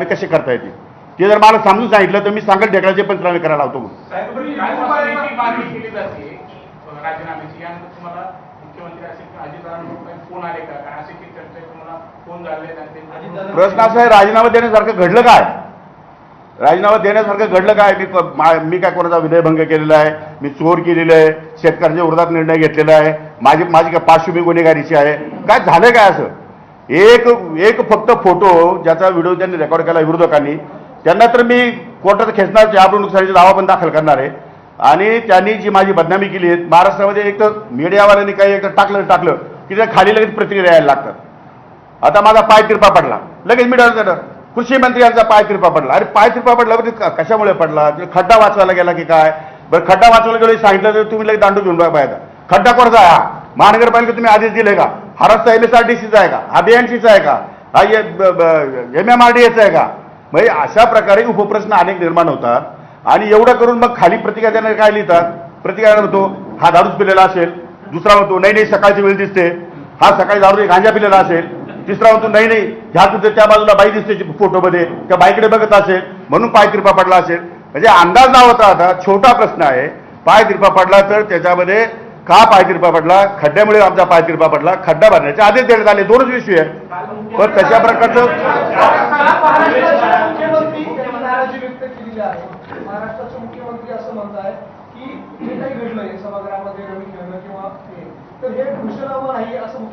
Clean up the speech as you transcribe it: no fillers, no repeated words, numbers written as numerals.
कसे करता येतील ते जर मला समजून सांगितलं तर मी सांगेल ढेकळाचे पंचनामे करायला लावतो म्हणून. राजीनाम्याची यानंतर तुम्हाला मुख्यमंत्री असेल किंवा अजितदादांकडून काही फोन आले का? काय असे की चर्चा तुम्हाला फोन झाले? प्रश्न असा आहे, राजीनामा देण्यासारखं घडलं काय? राजीनामा देण्यासारखं घडलं काय? मी काय कोणाचा विनयभंग केलेला आहे? मी चोर केलेलं आहे? शेतकऱ्यांच्या विरोधात निर्णय घेतलेला आहे? माझी काय पार्श्वभूमी गुन्हेगारीची आहे? काय झालं काय असं? एक फक्त फोटो ज्याचा व्हिडिओ त्यांनी रेकॉर्ड केला विरोधकांनी, त्यांना तर मी कोर्टात खेचणार, अब्रू नुकसानीचा दावा पण दाखल करणार आहे. आणि त्यांनी जी माझी बदनामी केली आहे महाराष्ट्रामध्ये, एक तर मीडियावाल्यांनी काही एक टाकलं की त्या खाली लगेच प्रतिक्रिया यायला लागतात. आता माझा पाय तिरपा पडला, लगेच मीडियावर कृषी मंत्री यांचा पाय तिरपा पडला. अरे पाय तिरपा पडला म्हणजे कशामुळे पडला? खड्डा वाचवायला गेला की काय? बरं खड्डा वाचवायला गेलो सांगितलं तर तुम्ही लगेच दांडू घेऊन पाहिजे. खड्डा कोणाचा आहे? हा महानगरपालिका तुम्ही आदेश दिले का? हा रस्ता MSRDCचा आहे का? हा BNCचा आहे का? हा MMRDAचा आहे का? म्हणजे अशा प्रकारे उपप्रश्न अनेक निर्माण होतात. आणि एवढं करून मग खाली प्रतिक्रिया देणारे काय लिहितात? प्रतिक्रिया म्हणतो हा दारूच पिलेला असेल, दुसरा म्हणतो नाही सकाळची वेळ दिसते, हा सकाळी दारू गांजा पिलेला असेल, तिसरा म्हणतो नाही ह्या कुठे त्या बाजूला बाई दिसते फोटोमध्ये, त्या बाईकडे बघत असेल म्हणून पाय तिरपा पडला असेल. म्हणजे अंदाज लावता आता छोटा प्रश्न आहे. पाय तिरपा पडला तर त्याच्यामध्ये का पाय तिरपा पडला? खड्ड्यामुळे आमचा पाय तिरपा पडला. खड्डा भरण्याचे आदेश देण्यात आले, दोनच विषय आहे. पण तशा प्रकारचं महाराष्ट्राचे मुख्यमंत्री असं म्हणताय की जे काही घडलंय सभागृहामध्ये रवी खेळणं किंवा तर हे घोषणामा नाही असं